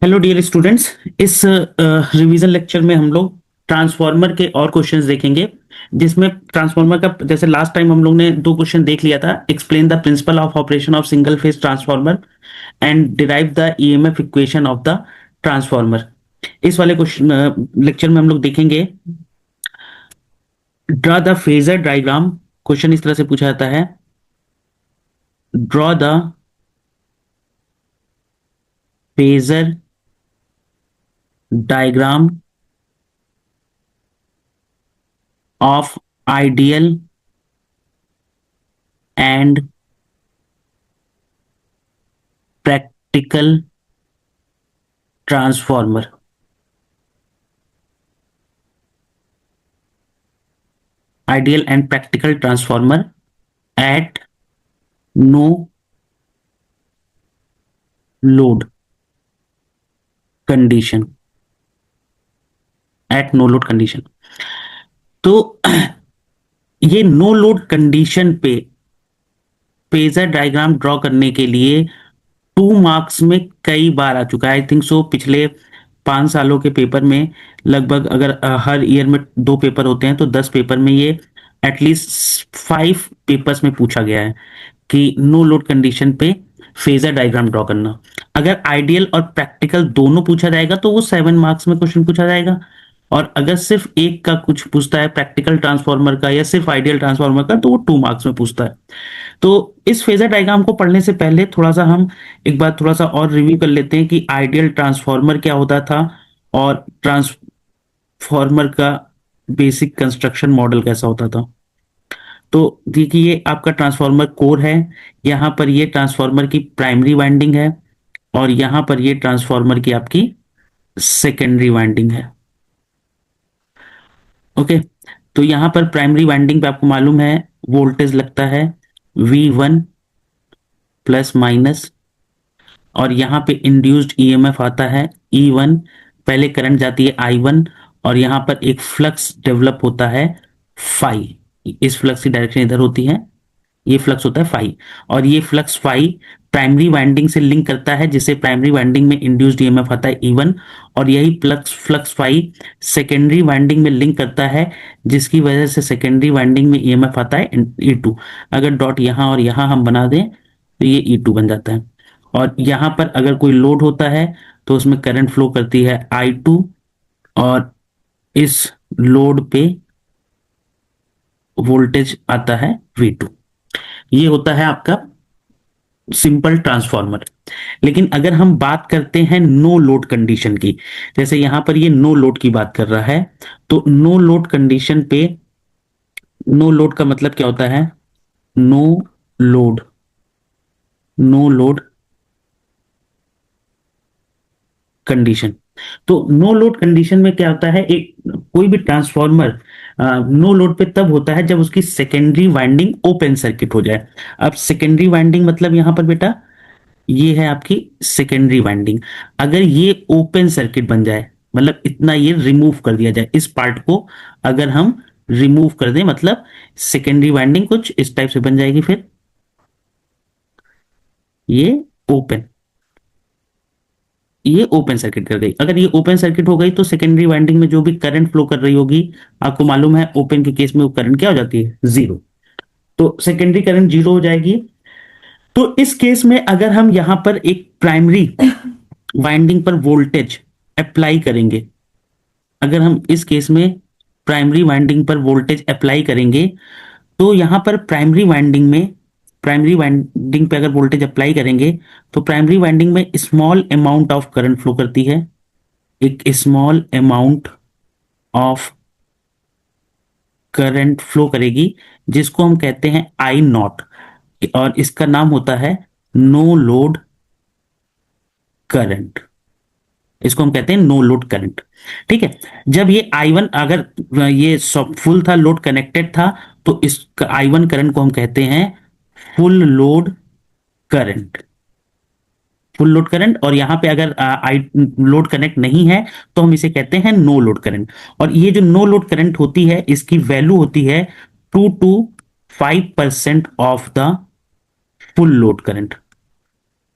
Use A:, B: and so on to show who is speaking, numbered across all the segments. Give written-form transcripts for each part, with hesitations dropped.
A: Hello dear students. इस revision lecture में हम लोग ट्रांसफार्मर के और क्वेश्चंस देखेंगे, जिसमें ट्रांसफार्मर का जैसे लास्ट टाइम हम लोग ने दो क्वेश्चन देख लिया था। Explain the principle of operation of single phase transformer and derive the EMF equation of the transformer. इस वाले क्वेश्चन लेक्चर में हम लोग देखेंगे draw the phasor diagram. Question इस तरह से पूछा जाता है, draw the phasor diagram of ideal and practical transformer. Ideal and practical transformer at no load condition. At no load condition. तो ये नो लोड कंडीशन पे फेजर डायग्राम ड्रॉ करने के लिए 2 मार्क्स में कई बार आ चुका है। आई थिंक सो पिछले 5 सालों के पेपर में लगभग, अगर हर ईयर में 2 पेपर होते हैं तो 10 पेपर में ये एटलीस्ट 5 पेपर्स में पूछा गया है कि नो लोड कंडीशन पे फेजर डायग्राम ड्रॉ करना। अगर आइडियल और प्रैक्टिकल दोनों पूछा जाएगा तो वो 7 मार्क्स में क्वेश्चन पूछा जाएगा, और अगर सिर्फ एक का कुछ पूछता है, प्रैक्टिकल ट्रांसफार्मर का या सिर्फ आइडियल ट्रांसफार्मर का, तो वो 2 मार्क्स में पूछता है। तो इस फेजर डायग्राम को पढ़ने से पहले थोड़ा सा हम एक बार थोड़ा सा और रिव्यू कर लेते हैं कि आइडियल ट्रांसफार्मर क्या होता था और ट्रांसफार्मर का बेसिक कंस्ट्रक्शन मॉडल कैसा होता था। तो देखिए, ये आपका ट्रांसफार्मर कोर है। यहाँ पर ये ट्रांसफार्मर की प्राइमरी वाइंडिंग है, और यहाँ पर ये ट्रांसफार्मर की आपकी सेकेंडरी वाइंडिंग है। ओके, तो यहाँ पर प्राइमरी वाइंडिंग पे आपको मालूम है वोल्टेज लगता है V1 प्लस माइनस, और यहाँ पे इंड्यूस्ड ईएमएफ आता है E1। पहले करंट जाती है I1, और यहाँ पर एक फ्लक्स डेवलप होता है फाई। इस फ्लक्स की डायरेक्शन इधर होती है, ये फ्लक्स होता है फाई, और ये फ्लक्स फाई प्राइमरी वाइंडिंग से लिंक करता है, जिसे प्राइमरी वाइंडिंग में इंड्यूस्ड ईएमएफ आता है E1, और यही flux flux phi secondary winding में लिंक करता है, जिसकी वजह से सेकेंडरी वाइंडिंग में ईएमएफ आता है E2। अगर डॉट यहाँ और यहाँ हम बना दें तो ये E2 बन जाता है। और यहाँ पर अगर कोई लोड होता है तो उसमें करंट फ्लो करती है I2, और इस लोड पे वोल्टेज आता है V2। ये होता है आपका सिंपल ट्रांसफार्मर। लेकिन अगर हम बात करते हैं नो लोड कंडीशन की, जैसे यहां पर ये नो लोड की बात कर रहा है, तो नो लोड कंडीशन पे, नो लोड का मतलब क्या होता है? No load, no load condition. तो नो लोड कंडीशन में क्या होता है, एक कोई भी ट्रांसफार्मर नो लोड पे तब होता है जब उसकी सेकेंडरी वाइंडिंग ओपन सर्किट हो जाए। अब सेकेंडरी वाइंडिंग मतलब यहां पर बेटा ये है आपकी सेकेंडरी वाइंडिंग। अगर ये ओपन सर्किट बन जाए, मतलब इतना ये रिमूव कर दिया जाए, इस पार्ट को अगर हम रिमूव कर दें, मतलब सेकेंडरी वाइंडिंग कुछ इस टाइप से बन जाएगी, फिर ये ओपन, ये ओपन सर्किट कर गई। अगर ये ओपन सर्किट हो गई तो सेकेंडरी वाइंडिंग में जो भी करंट फ्लो कर रही होगी, आपको मालूम है ओपन के केस में वो करंट क्या हो जाती है? जीरो। तो सेकेंडरी करंट जीरो हो जाएगी। तो इस केस में अगर हम यहां पर एक प्राइमरी वाइंडिंग पर वोल्टेज अप्लाई करेंगे, अगर हम इस केस में प्राइमरी वाइंडिंग पर वोल्टेज अप्लाई करेंगे, तो यहां पर प्राइमरी वाइंडिंग पे अगर वोल्टेज अप्लाई करेंगे तो प्राइमरी वाइंडिंग में small amount of current flow करती है, एक small amount of current flow करेगी, जिसको हम कहते हैं I0, और इसका नाम होता है नो लोड करंट। इसको हम कहते हैं नो लोड करंट। ठीक है। जब ये I1, अगर ये फुल था, लोड कनेक्टेड था, तो इस I1 करंट को हम कहते हैं full load current, full load current. और यहां पे अगर आई लोड कनेक्ट नहीं है तो हम इसे कहते हैं नो लोड करंट। और ये जो नो लोड करंट होती है, इसकी वैल्यू होती है 2 to 5% of the full load current,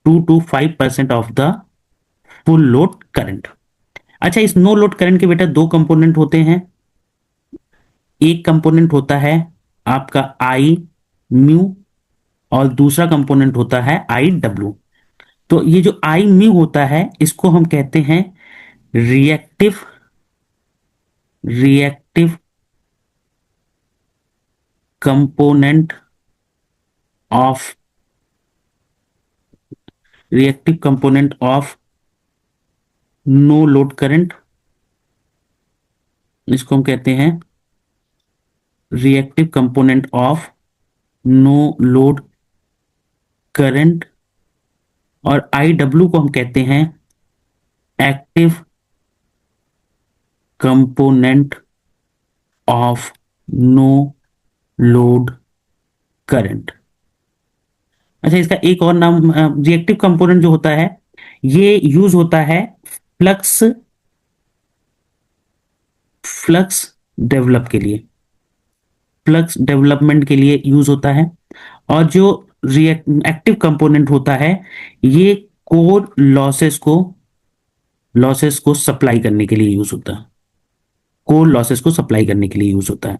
A: 2 to 5% of the full load current. अच्छा, इस नो लोड करंट के बेटा दो कंपोनेंट होते हैं। एक कंपोनेंट होता है आपका आई म्यू और दूसरा कंपोनेंट होता है आई डब्ल्यू। तो ये जो आई म्यू होता है इसको हम कहते हैं reactive reactive component of reactive component of no load current. इसको हम कहते हैं reactive component of no load current. और आई डब्ल्यू को हम कहते हैं active component of no load current. अच्छा, इसका एक और नाम रिएक्टिव कंपोनेंट जो होता है ये यूज होता है फ्लक्स फ्लक्स डेवलप के लिए, फ्लक्स डेवलपमेंट के लिए यूज होता है। और जो एक्टिव कंपोनेंट होता है ये कोर लॉसेस को सप्लाई करने के लिए यूज होता है, कोर लॉसेस को सप्लाई करने के लिए यूज होता है।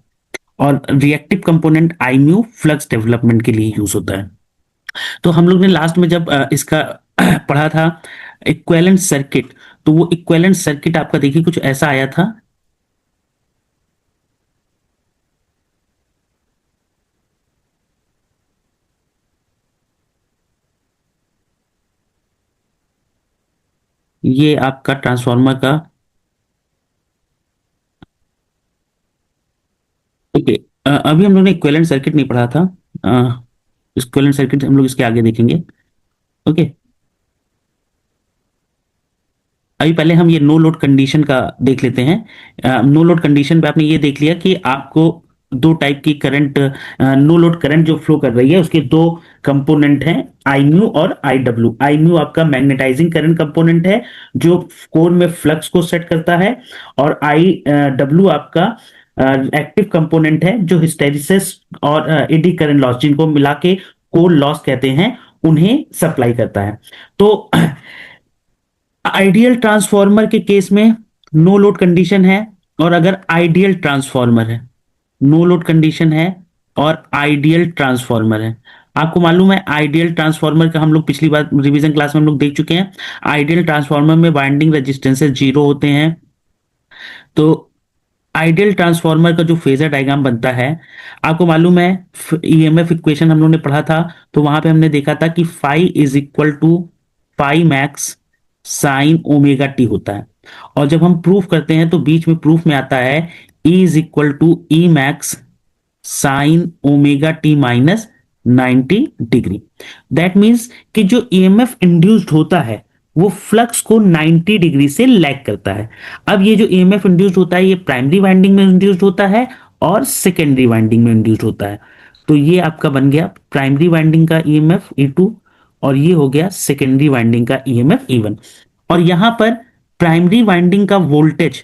A: और रिएक्टिव कंपोनेंट आईम्यू फ्लक्स डेवलपमेंट के लिए यूज होता है। तो हम लोग ने लास्ट में जब इसका पढ़ा था इक्विवेलेंट सर्किट, तो वो इक्विवेलेंट सर्किट आपका देखिए कुछ ऐसा आया था। ये आपका ट्रांसफार्मर का, ओके। अभी हम लोग ने इक्विवेलेंट सर्किट नहीं पढ़ा था। इक्विवेलेंट सर्किट हम लोग इसके आगे देखेंगे। ओके, अभी पहले हम ये नो लोड कंडीशन का देख लेते हैं। नो लोड कंडीशन पे आपने ये देख लिया कि आपको दो टाइप की करंट, नो लोड करंट जो फ्लो कर रही है उसके दो कंपोनेंट हैं, आई म्यू और आई डब्ल्यू। आई म्यू आपका मैग्नेटाइजिंग करंट कंपोनेंट है जो कोर में फ्लक्स को सेट करता है, और आई डब्ल्यू आपका एक्टिव कंपोनेंट है जो हिस्टैरिसीस और एडी करंट लॉस, जिनको मिला के कोर लॉस कहते हैं, उन्हें सप्लाई करता है। तो आइडियल ट्रांसफॉर्मर के केस में नो लोड कंडीशन है, और अगर आइडियल ट्रांसफॉर्मर है, नो लोड कंडीशन है और आइडियल ट्रांसफॉर्मर है। आपको मालूम है आइडियल ट्रांसफॉर्मर का हम लोग पिछली बार रिवीजन क्लास में हम लोग देख चुके हैं। आइडियल ट्रांसफॉर्मर में वाइंडिंग रेजिस्टेंसेस जीरो होते हैं। तो आइडियल ट्रांसफॉर्मर का जो फेजर डायग्राम बनता है, आपको मालूम है ईएमएफ इक्वेशन हम लोग ने पढ़ा था, तो वहां पे हमने देखा था कि phi is equal to phi max sine omega t होता है। और जब हम प्रूफ करते हैं तो बीच में प्रूफ में आता है E is equal to E max sine omega t minus 90 degree. That means कि जो ईएमएफ इंड्यूस्ड होता है वो फ्लक्स को 90 डिग्री से लैग करता है। अब ये जो ईएमएफ इंड्यूस्ड होता है ये प्राइमरी वाइंडिंग में इंड्यूस्ड होता है और सेकेंडरी वाइंडिंग में इंड्यूस्ड होता है। तो ये आपका बन गया प्राइमरी वाइंडिंग का ईएमएफ E2, और ये हो गया सेकेंडरी वाइंडिंग का ईएमएफ E1। और यहां पर प्राइमरी वाइंडिंग का वोल्टेज,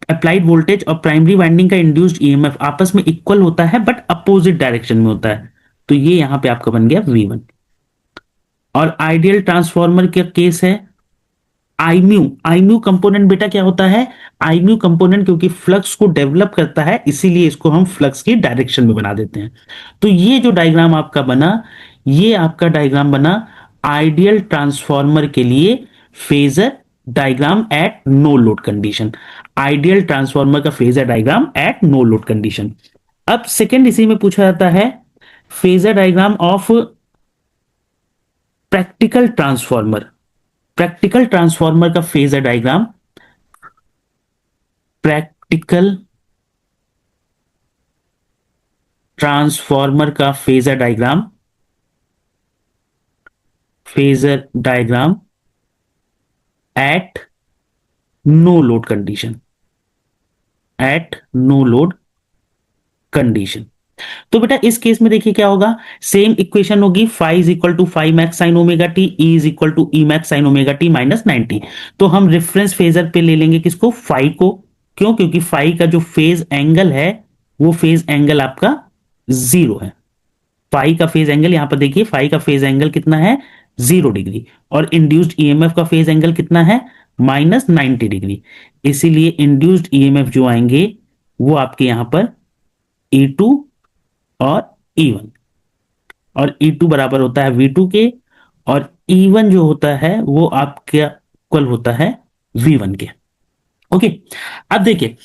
A: अप्लाइड वोल्टेज और प्राइमरी वाइंडिंग का इंड्यूस्ड ईएमएफ आपस में इक्वल होता है बट अपोजिट डायरेक्शन में होता है। तो ये यहां पे आपका बन गया V1। और आइडियल ट्रांसफॉर्मर का केस है आईम्यू। आईम्यू कंपोनेंट बेटा क्या होता है, आईम्यू कंपोनेंट क्योंकि फ्लक्स को डेवलप करता है इसीलिए इसको हम फ्लक्स की डायरेक्शन में बना देते हैं। तो ये जो डायग्राम आपका बना, ये आपका डायग्राम बना आइडियल ट्रांसफॉर्मर के लिए phasor diagram at no load condition. Ideal transformer का phasor diagram at no load condition. अब सेकेंड इसी में पूछा जाता है phasor diagram of practical transformer. Practical transformer का फेजर डायग्राम, प्रैक्टिकल ट्रांसफॉर्मर का phasor diagram at no load condition, at no load condition. तो बेटा इस केस में देखिए क्या होगा, सेम इक्वेशन होगी, phi is equal to phi max sine omega t, E is equal to E max sine omega t minus 90। तो हम रेफरेंस फेजर पे ले लेंगे किसको, फाई को। क्यों, क्योंकि फाई का जो फेज एंगल है वो फेज एंगल आपका जीरो है। फाई का फेज एंगल यहां पर देखिए, फाई का फेज एंगल कितना है, 0 डिग्री, और इंड्यूस्ड ईएमएफ का फेज एंगल कितना है, -90 डिग्री। इसीलिए इंड्यूस्ड ईएमएफ जो आएंगे वो आपके यहां पर E2 और E1, और E2 बराबर होता है V2 के, और E1 जो होता है वो आपका इक्वल होता है V1 के। ओके, अब देखिए,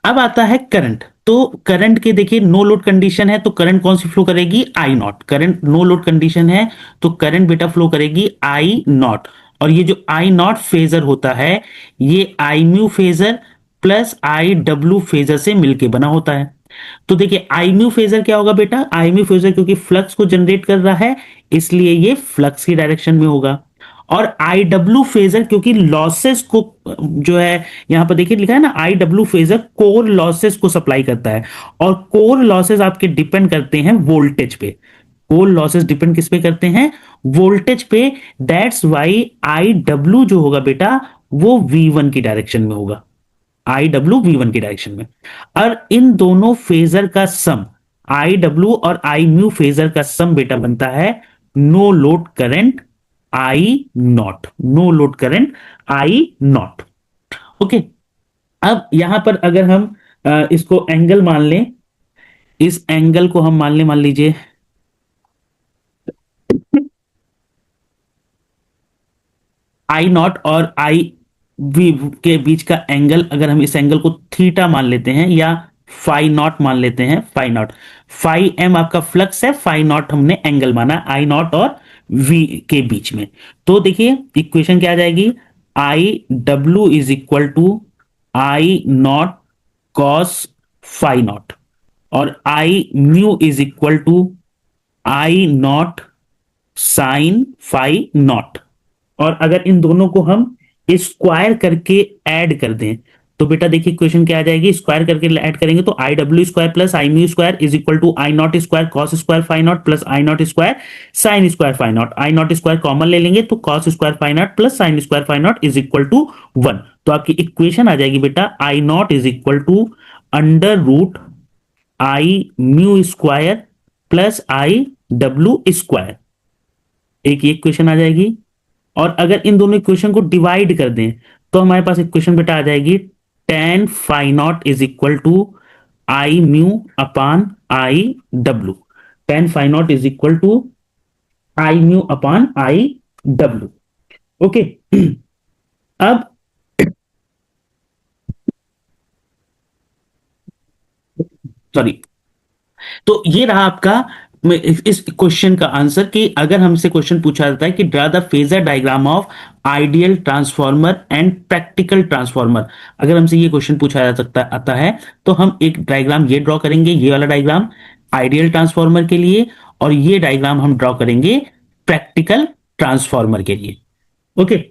A: अब आता है करंट। तो करंट के देखिए, नो लोड कंडीशन है तो करंट कौन सी फ्लो करेगी, I naught. Current no load condition है तो करंट बेटा फ्लो करेगी आई नॉट। और ये जो आई नॉट फेजर होता है, ये I mu phasor plus I W phasor से मिलके बना होता है। तो देखिए, आई म्यू फेजर क्या होगा बेटा, आई म्यू फेजर क्योंकि फ्लक्स को जनरेट कर रहा है इसलिए ये फ्लक्स की डायरेक्शन में होगा। और आई डब्ल्यू फेजर क्योंकि लॉसेस को, जो है यहां पर देखिए लिखा है ना, आई डब्ल्यू फेजर कोर लॉसेस को सप्लाई करता है, और कोर लॉसेस आपके डिपेंड करते हैं वोल्टेज पे। कोर लॉसेस डिपेंड किस पे करते हैं, वोल्टेज पे। दैट्स वाई आई डब्ल्यू जो होगा बेटा वो V1 की डायरेक्शन में होगा, आई डब्ल्यू V1 की डायरेक्शन में। और इन दोनों फेजर का सम, आई डब्ल्यू और आई म्यू फेजर का सम बेटा बनता है no load current I nought, no load current I nought. Okay, अब यहां पर अगर हम इसको एंगल मान लें, इस एंगल को हम मान लें, मान लीजिए आई नॉट और आई वी के बीच का एंगल, अगर हम इस एंगल को थीटा मान लेते हैं या फाई नॉट मान लेते हैं, फाई नॉट, फाई एम आपका फ्लक्स है, फाई नॉट हमने एंगल माना आई नॉट और वी के बीच में। तो देखिए इक्वेशन क्या आ जाएगी, I W is equal to I naught cos phi naught, और I mu is equal to I naught sine phi naught. और अगर इन दोनों को हम स्क्वायर करके ऐड कर दें तो बेटा देखिए क्वेश्चन क्या आ जाएगी, स्क्वायर करके ऐड करेंगे तो I W square plus I mu square is equal to I naught square cos square phi naught plus I naught square sine square phi naught. I naught square common ले लेंगे तो cos square phi naught plus sine square phi not is equal to 1। तो आपकी equation आ जाएगी बेटा I naught is equal to under root I mu square plus I W square. एक ये इक्वेशन आ जाएगी। और अगर इन दोनों इक्वेशन को डिवाइड कर दें तो हमारे पास इक्वेशन बेटा आ जाएगी tan phi not is equal to I mu upon I W. Tan phi not is equal to I mu upon I W. Okay, अब सॉरी, तो ये रहा आपका इस क्वेश्चन का आंसर, कि अगर हमसे क्वेश्चन पूछा जाता है कि draw the phasor diagram of ideal transformer and practical transformer, अगर हमसे ये क्वेश्चन पूछा जा सकता आता है तो हम एक डायग्राम ये ड्रॉ करेंगे, ये वाला डायग्राम आइडियल ट्रांसफॉर्मर के लिए, और ये डायग्राम हम ड्रॉ करेंगे प्रैक्टिकल ट्रांसफॉर्मर के लिए। ओके,